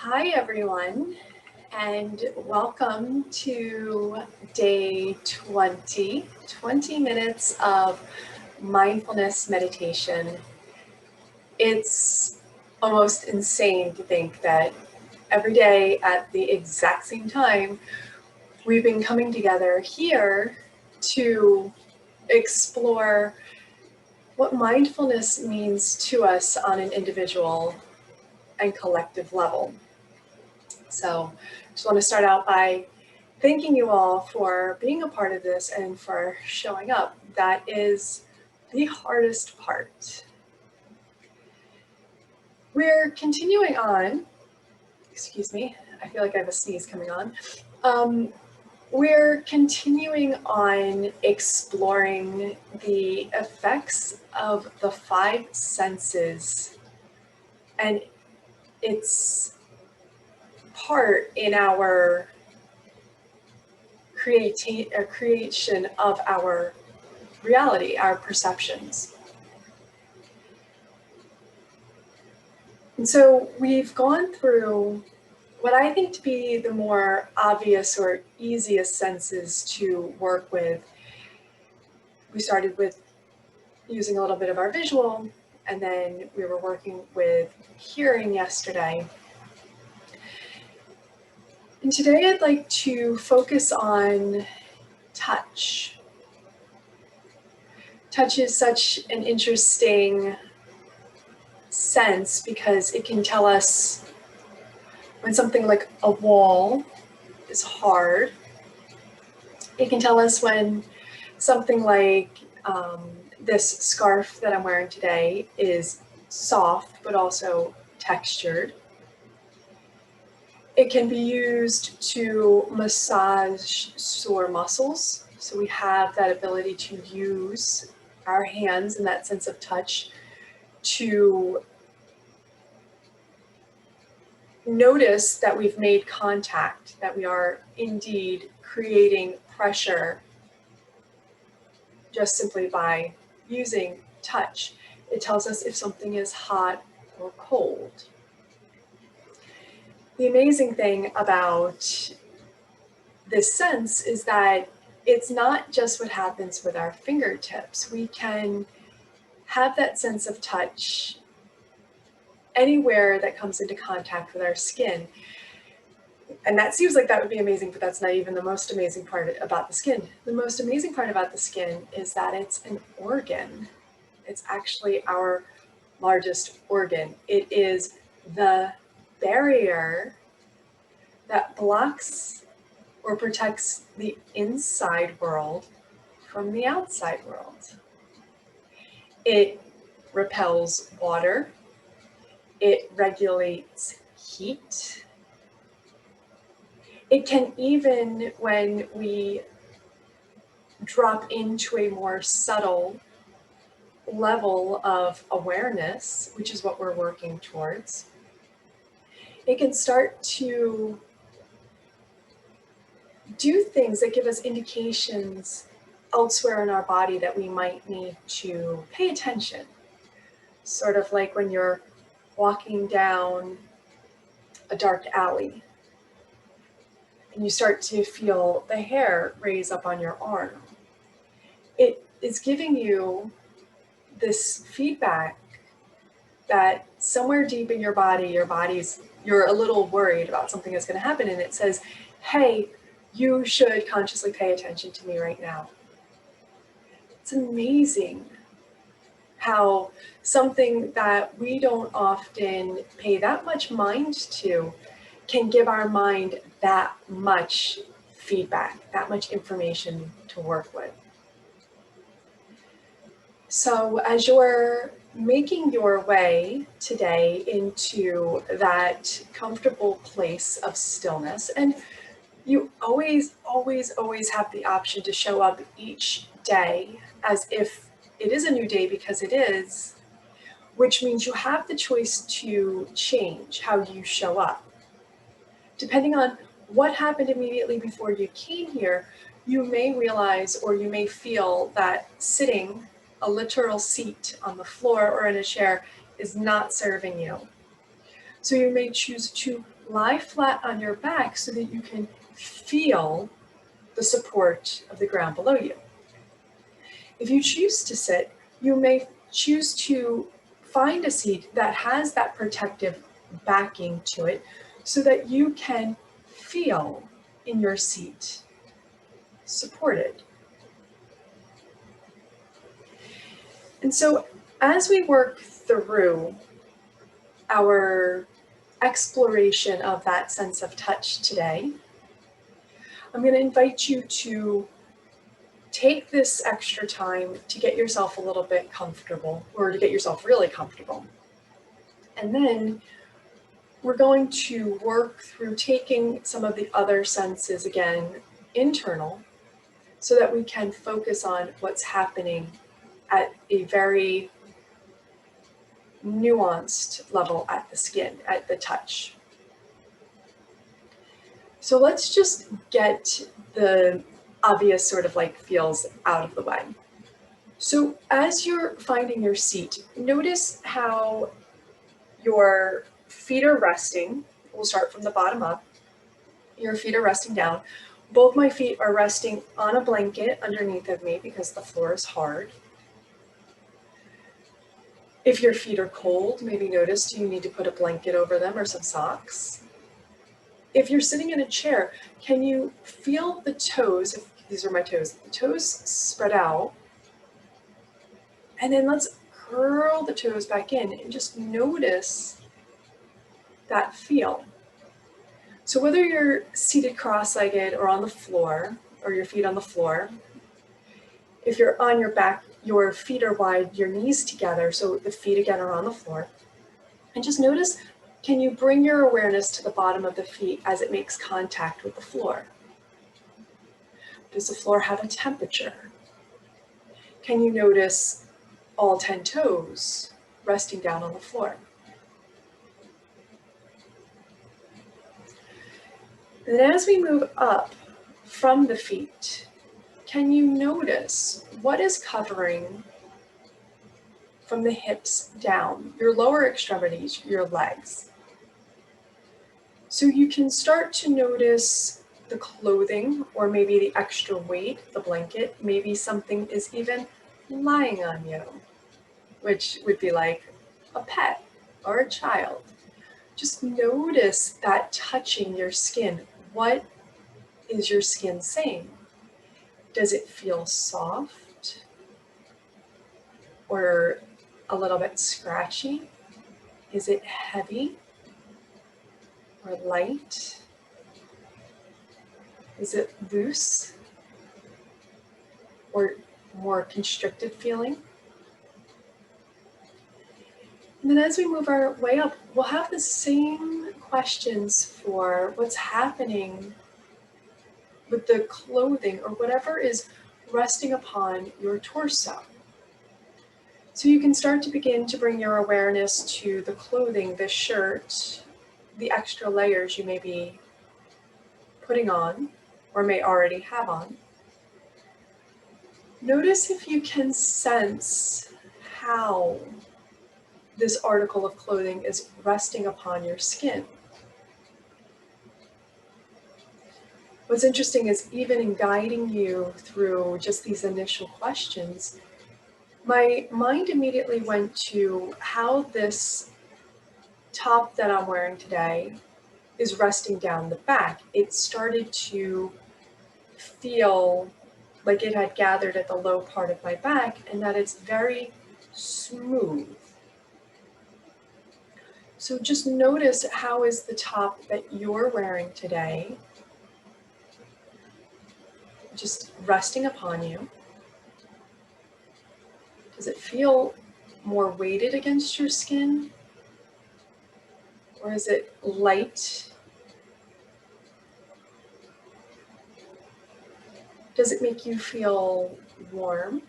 Hi everyone, and welcome to day 20 minutes of mindfulness meditation. It's almost insane to think that every day at the exact same time, we've been coming together here to explore what mindfulness means to us on an individual and collective level. So just want to start out by thanking you all for being a part of this and for showing up. That is the hardest part. We're continuing on, excuse me, I feel like I have a sneeze coming on. We're continuing on exploring the effects of the five senses and its part in our creation of our reality, our perceptions. And so we've gone through what I think to be the more obvious or easiest senses to work with. We started with using a little bit of our visual, and then we were working with hearing yesterday. And today I'd like to focus on touch. Touch is such an interesting sense because it can tell us when something like a wall is hard. It can tell us when something like this scarf that I'm wearing today is soft but also textured. It can be used to massage sore muscles. So we have that ability to use our hands and that sense of touch to notice that we've made contact, that we are indeed creating pressure just simply by using touch. It tells us if something is hot or cold. The amazing thing about this sense is that it's not just what happens with our fingertips. We can have that sense of touch anywhere that comes into contact with our skin. And that seems like that would be amazing, but that's not even the most amazing part about the skin. The most amazing part about the skin is that it's an organ. It's actually our largest organ. It is the barrier that blocks or protects the inside world from the outside world. It repels water. It regulates heat. It can even, when we drop into a more subtle level of awareness, which is what we're working towards, it can start to do things that give us indications elsewhere in our body that we might need to pay attention. Sort of like when you're walking down a dark alley and you start to feel the hair raise up on your arm. It is giving you this feedback that somewhere deep in your body, you're a little worried about something that's going to happen, and it says, hey, you should consciously pay attention to me right now. It's amazing how something that we don't often pay that much mind to can give our mind that much feedback, that much information to work with. So as you're making your way today into that comfortable place of stillness, and you always have the option to show up each day as if it is a new day, because it is, which means you have the choice to change how you show up. Depending on what happened immediately before you came here, you may realize or you may feel that sitting a literal seat on the floor or in a chair is not serving you. So you may choose to lie flat on your back so that you can feel the support of the ground below you. If you choose to sit, you may choose to find a seat that has that protective backing to it so that you can feel in your seat supported. And so as we work through our exploration of that sense of touch today, I'm going to invite you to take this extra time to get yourself a little bit comfortable, or to get yourself really comfortable. And then we're going to work through taking some of the other senses again, internal, so that we can focus on what's happening at a very nuanced level at the skin, at the touch. So let's just get the obvious sort of like feels out of the way. So as you're finding your seat, notice how your feet are resting. We'll start from the bottom up. Your feet are resting down. Both my feet are resting on a blanket underneath of me because the floor is hard. If your feet are cold, maybe notice, do you need to put a blanket over them or some socks? If you're sitting in a chair, can you feel the toes, if these are my toes, the toes spread out, and then let's curl the toes back in and just notice that feel. So whether you're seated cross-legged or on the floor, or your feet on the floor, if you're on your back, your feet are wide, your knees together, so the feet again are on the floor. And just notice, can you bring your awareness to the bottom of the feet as it makes contact with the floor? Does the floor have a temperature? Can you notice all 10 toes resting down on the floor? And then as we move up from the feet, can you notice what is covering from the hips down, your lower extremities, your legs? So you can start to notice the clothing, or maybe the extra weight, the blanket, maybe something is even lying on you, which would be like a pet or a child. Just notice that touching your skin. What is your skin saying? Does it feel soft or a little bit scratchy? Is it heavy or light? Is it loose or more constricted feeling? And then as we move our way up, we'll have the same questions for what's happening with the clothing or whatever is resting upon your torso. So you can start to begin to bring your awareness to the clothing, the shirt, the extra layers you may be putting on or may already have on. Notice if you can sense how this article of clothing is resting upon your skin. What's interesting is even in guiding you through just these initial questions, my mind immediately went to how this top that I'm wearing today is resting down the back. It started to feel like it had gathered at the low part of my back and that it's very smooth. So just notice, how is the top that you're wearing today just resting upon you? Does it feel more weighted against your skin? Or is it light? Does it make you feel warm?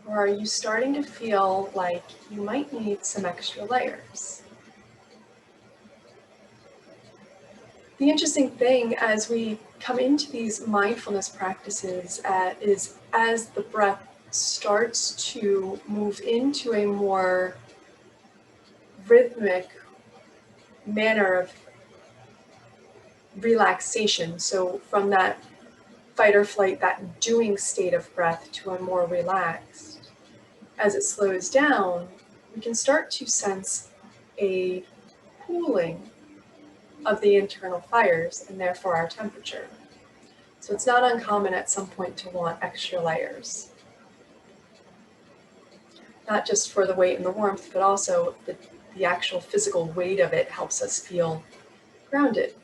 Or are you starting to feel like you might need some extra layers? The interesting thing as we come into these mindfulness practices is as the breath starts to move into a more rhythmic manner of relaxation. So from that fight or flight, that doing state of breath to a more relaxed, as it slows down, we can start to sense a cooling of the internal fires and therefore our temperature. So it's not uncommon at some point to want extra layers. Not just for the weight and the warmth, but also the actual physical weight of it helps us feel grounded.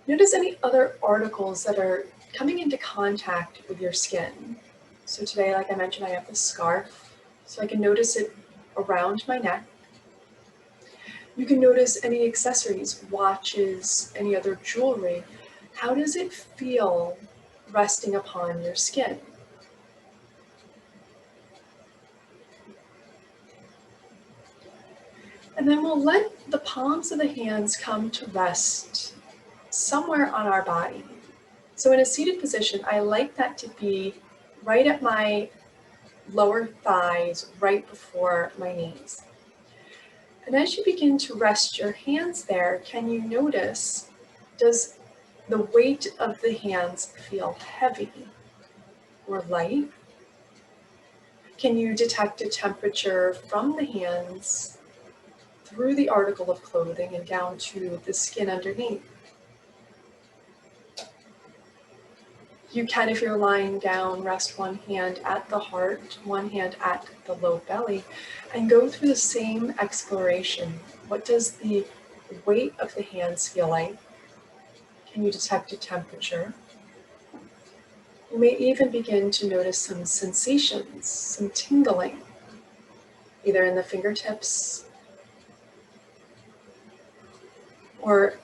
Notice any other articles that are coming into contact with your skin. So today, like I mentioned, I have this scarf, so I can notice it around my neck. You can notice any accessories, watches, any other jewelry. How does it feel resting upon your skin? And then we'll let the palms of the hands come to rest somewhere on our body. So in a seated position, I like that to be right at my lower thighs, right before my knees. And as you begin to rest your hands there, can you notice, does the weight of the hands feel heavy or light? Can you detect a temperature from the hands through the article of clothing and down to the skin underneath? You can, if you're lying down, rest one hand at the heart, one hand at the low belly, and go through the same exploration. What does the weight of the hands feel like? Can you detect a temperature? You may even begin to notice some sensations, some tingling, either in the fingertips or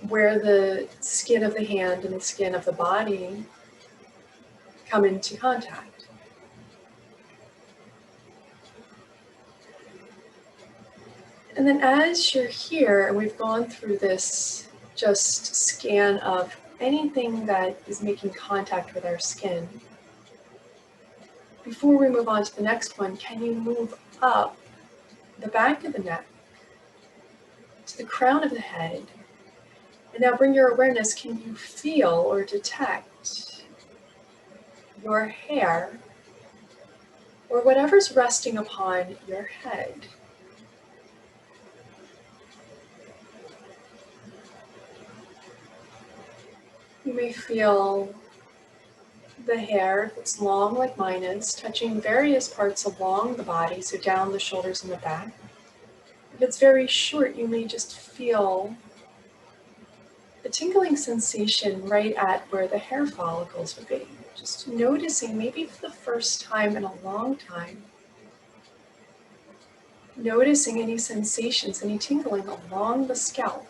where the skin of the hand and the skin of the body come into contact. And then as you're here, and we've gone through this just scan of anything that is making contact with our skin, before we move on to the next one, can you move up the back of the neck to the crown of the head? And now bring your awareness, can you feel or detect your hair or whatever's resting upon your head? You may feel the hair, if it's long like mine is, touching various parts along the body, so down the shoulders and the back. If it's very short, you may just feel a tingling sensation right at where the hair follicles would be. Just noticing, maybe for the first time in a long time, noticing any sensations, any tingling along the scalp.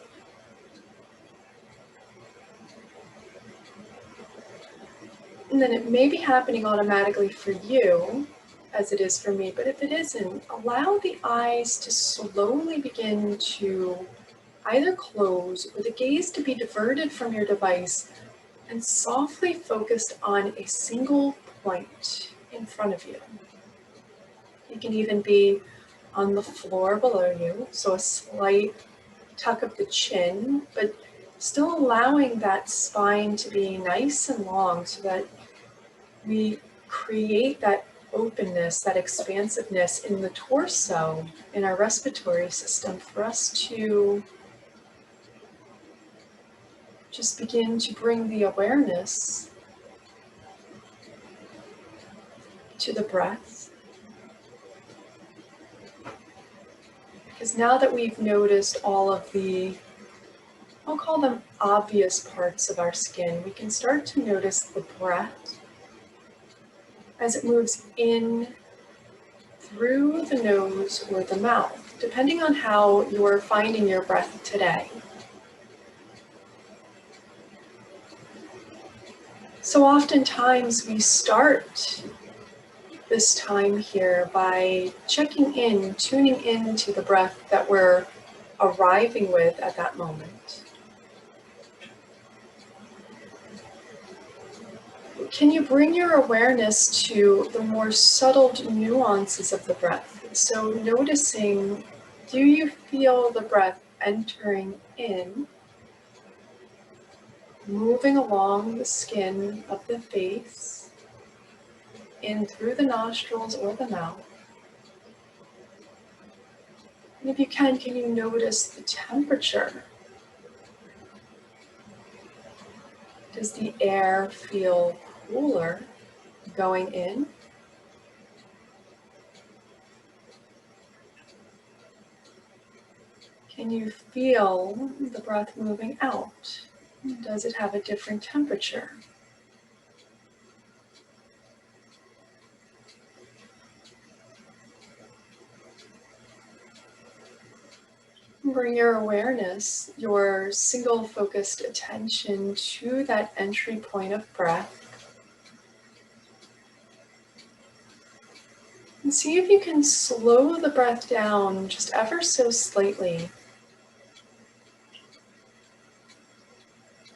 And then it may be happening automatically for you, as it is for me, but if it isn't, allow the eyes to slowly begin to either close or the gaze to be diverted from your device and softly focused on a single point in front of you. It can even be on the floor below you, so a slight tuck of the chin, but still allowing that spine to be nice and long so that we create that openness, that expansiveness in the torso, in our respiratory system, for us to just begin to bring the awareness to the breath. Because now that we've noticed all of the, I'll call them obvious parts of our skin, we can start to notice the breath as it moves in through the nose or the mouth, depending on how you're finding your breath today. So oftentimes we start this time here by checking in, tuning into the breath that we're arriving with at that moment. Can you bring your awareness to the more subtle nuances of the breath? So noticing, do you feel the breath entering in, moving along the skin of the face, in through the nostrils or the mouth? And if you can you notice the temperature? Does the air feel cooler going in? Can you feel the breath moving out? Does it have a different temperature? Bring your awareness, your single focused attention to that entry point of breath. And see if you can slow the breath down just ever so slightly,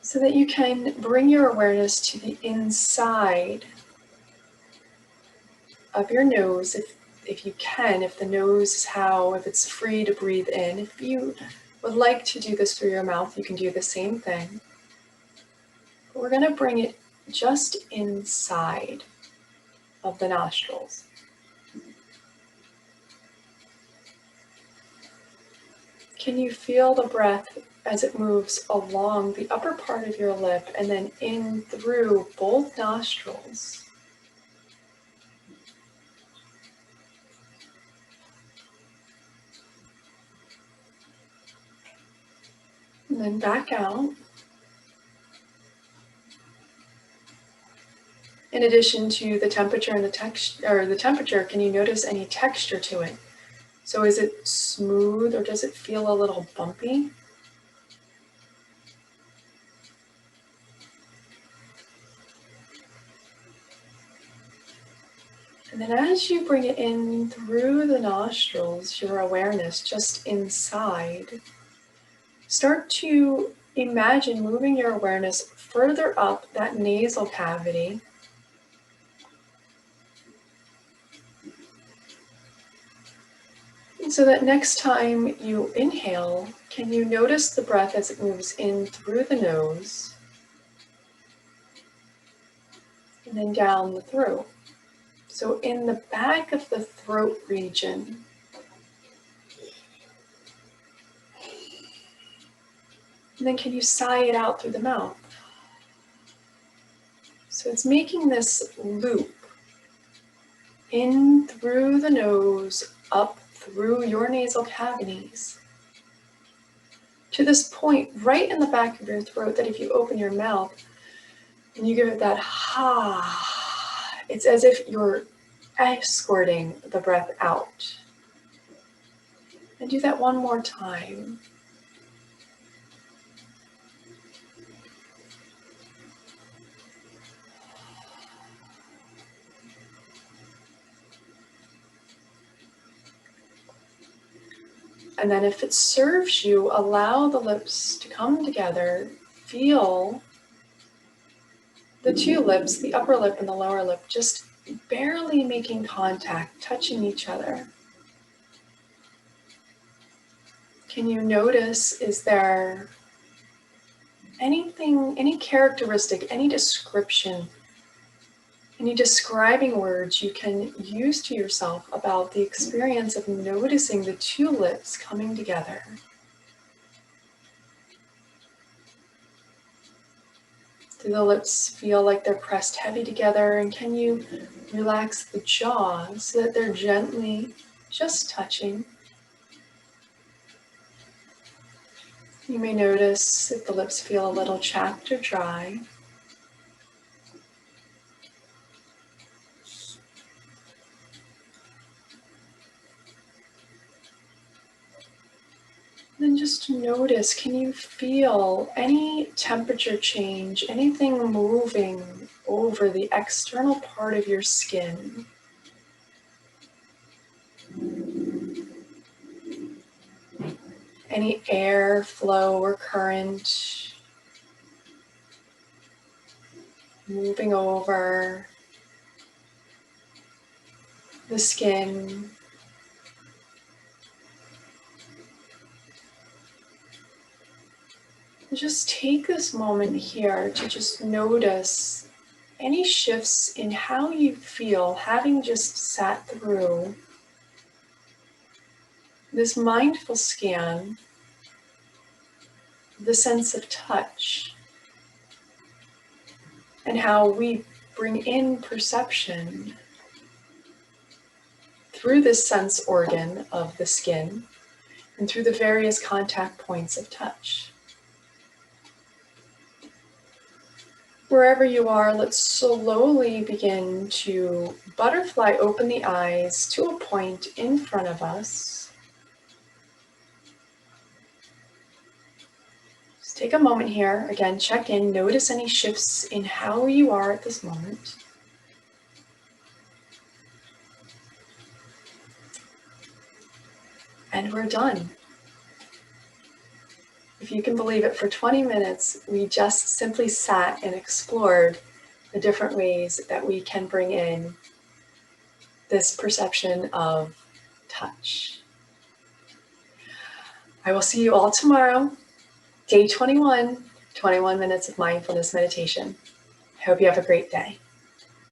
so that you can bring your awareness to the inside of your nose, if you can, if the nose is if it's free to breathe in. If you would like to do this through your mouth, you can do the same thing. But we're going to bring it just inside of the nostrils. Can you feel the breath as it moves along the upper part of your lip and then in through both nostrils? And then back out. In addition to the temperature and the temperature, can you notice any texture to it? So is it smooth or does it feel a little bumpy? And then as you bring it in through the nostrils, your awareness just inside, start to imagine moving your awareness further up that nasal cavity. And so that next time you inhale, can you notice the breath as it moves in through the nose and then down the throat? So in the back of the throat region, and then can you sigh it out through the mouth? So it's making this loop in through the nose, up through your nasal cavities, to this point right in the back of your throat that if you open your mouth and you give it that ha, it's as if you're escorting the breath out. And do that one more time. And then if it serves you, allow the lips to come together. Feel the two lips, the upper lip and the lower lip, just barely making contact, touching each other. Can you notice, is there anything, any characteristic, any description, any describing words you can use to yourself about the experience of noticing the two lips coming together? Do the lips feel like they're pressed heavy together? And can you relax the jaw so that they're gently just touching? You may notice if the lips feel a little chapped or dry. Then just notice, can you feel any temperature change, anything moving over the external part of your skin? Any air flow or current moving over the skin? Just take this moment here to just notice any shifts in how you feel having just sat through this mindful scan, the sense of touch, and how we bring in perception through this sense organ of the skin and through the various contact points of touch. Wherever you are, let's slowly begin to butterfly open the eyes to a point in front of us. Just take a moment here, again, check in, notice any shifts in how you are at this moment. And we're done. If you can believe it, for 20 minutes, we just simply sat and explored the different ways that we can bring in this perception of touch. I will see you all tomorrow, day 21, 21 minutes of mindfulness meditation. I hope you have a great day.